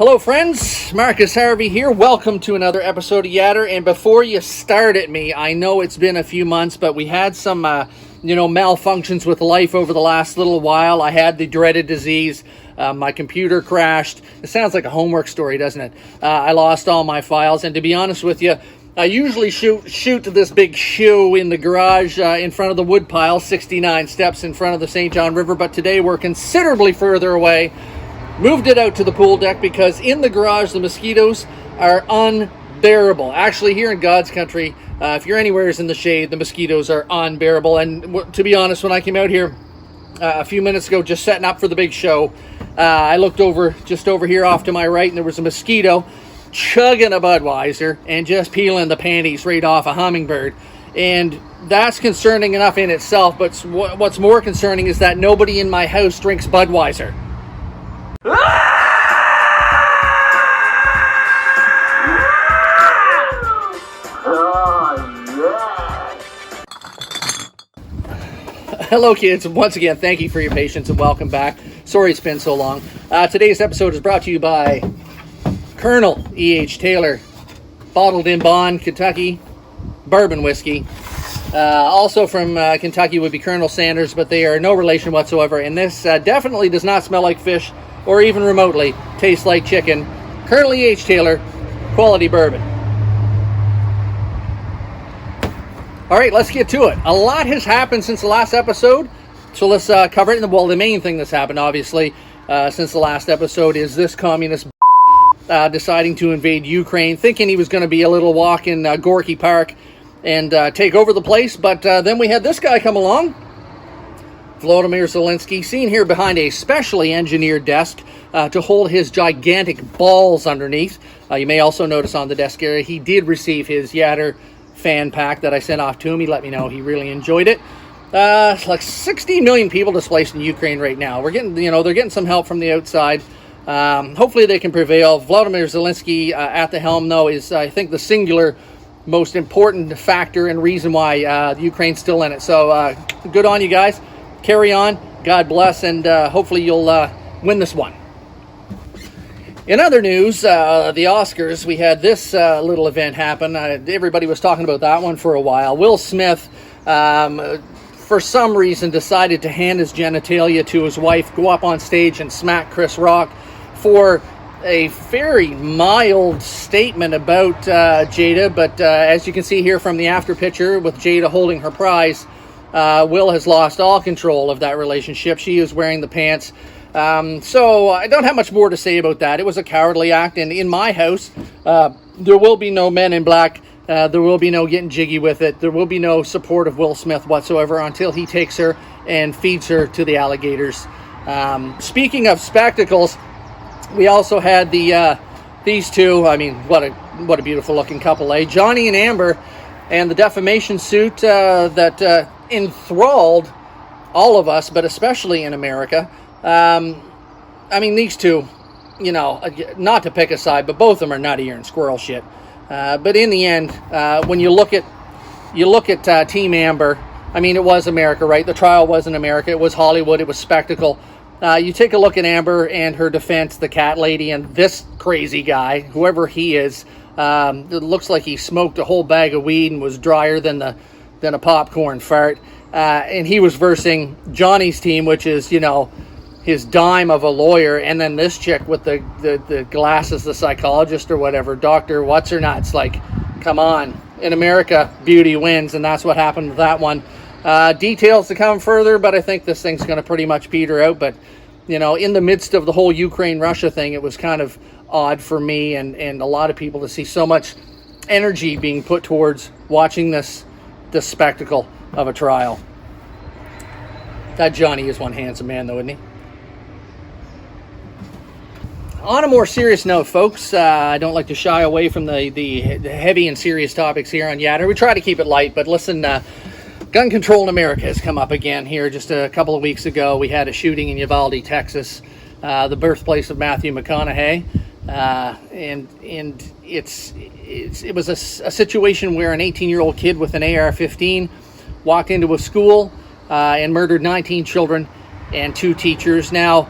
Hello friends, Marcus Harvey here. Welcome to another episode of Yatter. And before you start at me, I know it's been a few months, but we had some, malfunctions with life over the last little while. I had the dreaded disease. My computer crashed. It sounds like a homework story, doesn't it? I lost all my files, and to be honest with you, I usually shoot this big shoe in the garage in front of the woodpile, 69 steps in front of the St. John River, but today we're considerably further away. Moved it out to the pool deck because in the garage the mosquitoes are unbearable. Actually, here in God's country, if you're anywhere in the shade, the mosquitoes are unbearable. And to be honest, when I came out here a few minutes ago, just setting up for the big show, I looked just over here off to my right, and there was a mosquito chugging a Budweiser and just peeling the panties right off a hummingbird. And that's concerning enough in itself, but what's more concerning is that nobody in my house drinks Budweiser. Hello kids, once again thank you for your patience and welcome back. Sorry it's been so long. Today's episode is brought to you by Colonel E.H. Taylor, bottled in Bond, Kentucky, bourbon whiskey. Also from Kentucky would be Colonel Sanders, but they are no relation whatsoever, and this definitely does not smell like fish or even remotely taste like chicken. Colonel E.H. Taylor, quality bourbon. All right, let's get to it. A lot has happened since the last episode, so let's cover it. Well, the main thing that's happened, obviously, since the last episode is this communist deciding to invade Ukraine, thinking he was going to be a little walk in Gorky Park and take over the place, but then we had this guy come along, Volodymyr Zelensky, seen here behind a specially engineered desk to hold his gigantic balls underneath. You may also notice on the desk area he did receive his Yatter fan pack that I sent off to him. He let me know he really enjoyed it. It's like 60 million people displaced in Ukraine right now. We're getting, they're getting some help from the outside. Hopefully they can prevail. Volodymyr Zelensky at the helm, though, is I think the singular most important factor and reason why Ukraine's still in it. So good on you guys. Carry on. God bless, and hopefully you'll win this one. In other news, the Oscars, we had this little event happen. Everybody was talking about that one for a while. Will Smith, for some reason, decided to hand his genitalia to his wife, go up on stage and smack Chris Rock for a very mild statement about Jada. But as you can see here from the after picture with Jada holding her prize, Will has lost all control of that relationship. She is wearing the pants. So I don't have much more to say about that. It was a cowardly act, and in my house, there will be no Men in Black. There will be no getting jiggy with it. There will be no support of Will Smith whatsoever until he takes her and feeds her to the alligators. Speaking of spectacles, we also had these two. I mean, what a beautiful looking couple, eh? Johnny and Amber, and the defamation suit that enthralled all of us, but especially in America. These two, not to pick a side, but both of them are nutty and squirrel shit. But in the end, when you look at Team Amber, it was America, right? The trial wasn't America. It was Hollywood. It was spectacle. You take a look at Amber and her defense, the cat lady, and this crazy guy, whoever he is. It looks like he smoked a whole bag of weed and was drier than a popcorn fart. And he was versing Johnny's team, which is, his dime of a lawyer, and then this chick with the glasses, the psychologist or whatever, Dr. What's-her-nuts. Like, come on. In America, beauty wins, and that's what happened with that one. Details to come further, but I think this thing's going to pretty much peter out. But, in the midst of the whole Ukraine-Russia thing, it was kind of odd for me and a lot of people to see so much energy being put towards watching this spectacle of a trial. That Johnny is one handsome man, though, isn't he? On a more serious note, folks, I don't like to shy away from the heavy and serious topics here on Yatter. We try to keep it light, but listen, gun control in America has come up again here. Just a couple of weeks ago, we had a shooting in Uvalde, Texas, the birthplace of Matthew McConaughey, and it was a situation where an 18-year-old kid with an AR-15 walked into a school and murdered 19 children and 2 teachers. Now,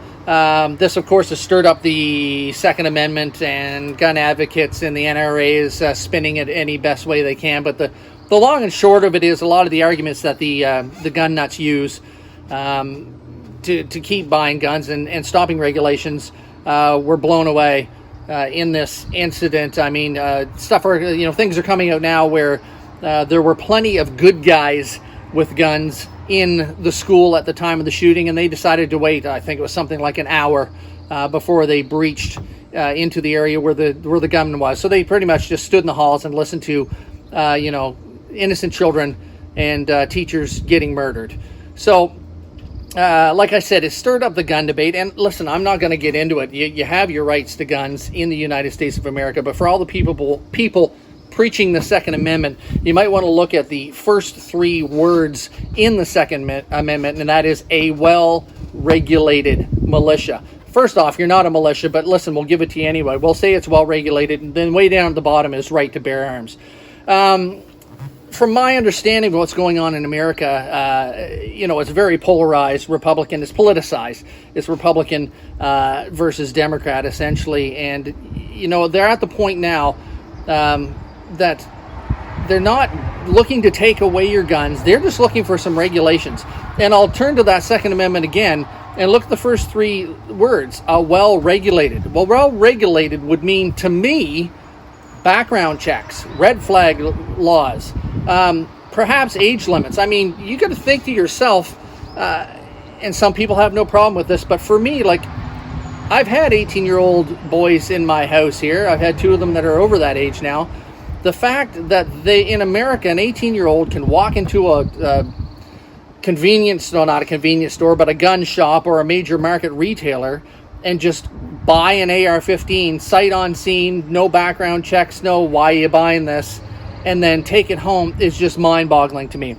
This, of course, has stirred up the Second Amendment, and gun advocates and the NRA is spinning it any best way they can. But the long and short of it is a lot of the arguments that the gun nuts use to keep buying guns and stopping regulations were blown away in this incident. I mean, things are coming out now where there were plenty of good guys with guns in the school at the time of the shooting, and they decided to wait. I think it was something like an hour before they breached into the area where the gunman was. So they pretty much just stood in the halls and listened to, innocent children and teachers getting murdered. So, like I said, it stirred up the gun debate. And listen, I'm not going to get into it. You have your rights to guns in the United States of America, but for all the people preaching the Second Amendment, you might want to look at the first three words in the Second Amendment, and that is a well-regulated militia. First off, you're not a militia, but listen, we'll give it to you anyway. We'll say it's well-regulated, and then way down at the bottom is right to bear arms. From my understanding of what's going on in America, it's very polarized. Republican is politicized. It's Republican versus Democrat, essentially. And, they're at the point now that they're not looking to take away your guns. They're just looking for some regulations. And I'll turn to that Second Amendment again and look at the first three words, well-regulated. Well, well-regulated would mean, to me, background checks, red flag laws, perhaps age limits. I mean, you got to think to yourself, and some people have no problem with this, but for me, like, I've had 18-year-old boys in my house here. I've had two of them that are over that age now. The fact that in America, an 18-year-old can walk into a not a convenience store, but a gun shop or a major market retailer and just buy an AR-15, sight on scene, no background checks, no why are you buying this, and then take it home is just mind-boggling to me.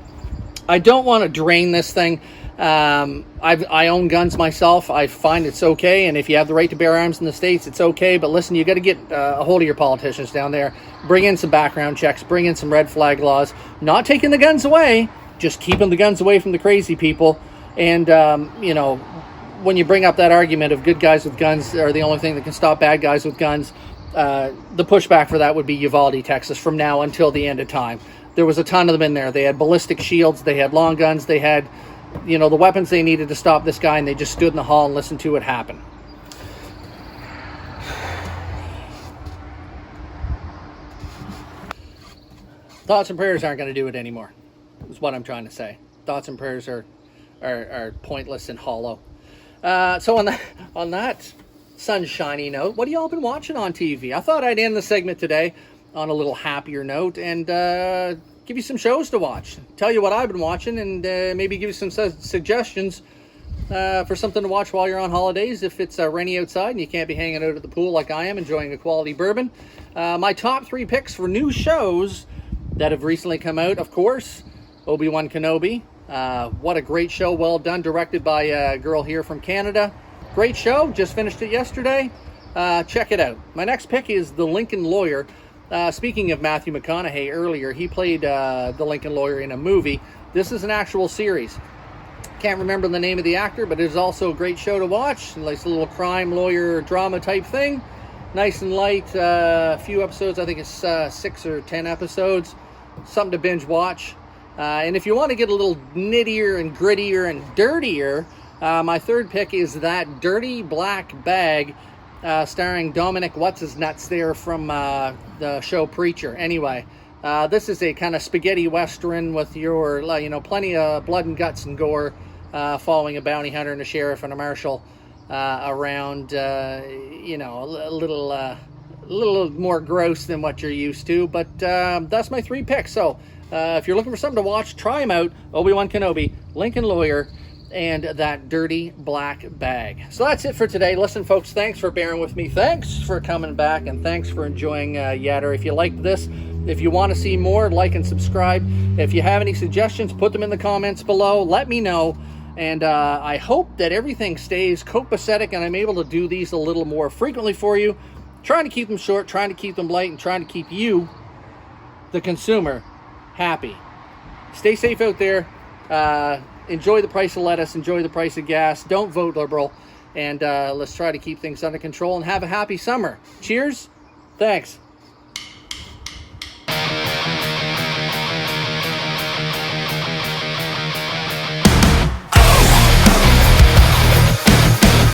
I don't want to drain this thing. I own guns myself. I find it's okay, and if you have the right to bear arms in the States, it's okay. But listen, you got to get a hold of your politicians down there. Bring in some background checks. Bring in some red flag laws. Not taking the guns away, just keeping the guns away from the crazy people. And when you bring up that argument of good guys with guns are the only thing that can stop bad guys with guns, the pushback for that would be Uvalde, Texas, from now until the end of time. There was a ton of them in there. They had ballistic shields. They had long guns. They had the weapons they needed to stop this guy, and they just stood in the hall and listened to it happen. Thoughts and prayers aren't going to do it anymore, is what I'm trying to say. Thoughts and prayers are pointless and hollow. So on that sunshiny note, what have y'all been watching on TV? I thought I'd end the segment today on a little happier note and give you some shows to watch, tell you what I've been watching, and maybe give you some suggestions for something to watch while you're on holidays if it's rainy outside and you can't be hanging out at the pool like I am enjoying a quality bourbon. My top 3 picks for new shows that have recently come out, of course, Obi-Wan Kenobi. What a great show, well done, directed by a girl here from Canada. Great show, just finished it yesterday. Check it out. My next pick is The Lincoln Lawyer. Speaking of Matthew McConaughey earlier, he played the Lincoln Lawyer in a movie. This is an actual series. Can't remember the name of the actor, but it is also a great show to watch. Nice little crime lawyer drama type thing. Nice and light. A few episodes, I think it's 6 or 10 episodes. Something to binge watch. And if you want to get a little nittier and grittier and dirtier, my third pick is That Dirty Black Bag, starring Dominic What's-His-Nuts there from the show Preacher. Anyway, this is a kind of spaghetti western with your, plenty of blood and guts and gore, following a bounty hunter and a sheriff and a marshal around, a little more gross than what you're used to. But that's my 3 picks. So if you're looking for something to watch, try them out. Obi-Wan Kenobi, Lincoln Lawyer, and That Dirty Black Bag. So that's it for today. Listen, folks, thanks for bearing with me. Thanks for coming back, and thanks for enjoying Yatter. If you liked this, if you want to see more, like and subscribe. If you have any suggestions, put them in the comments below. Let me know. And I hope that everything stays copacetic and I'm able to do these a little more frequently for you. Trying to keep them short, trying to keep them light, and trying to keep you, the consumer, happy. Stay safe out there. Enjoy the price of lettuce. Enjoy the price of gas. Don't vote Liberal. and let's try to keep things under control and have a happy summer. Cheers. Thanks.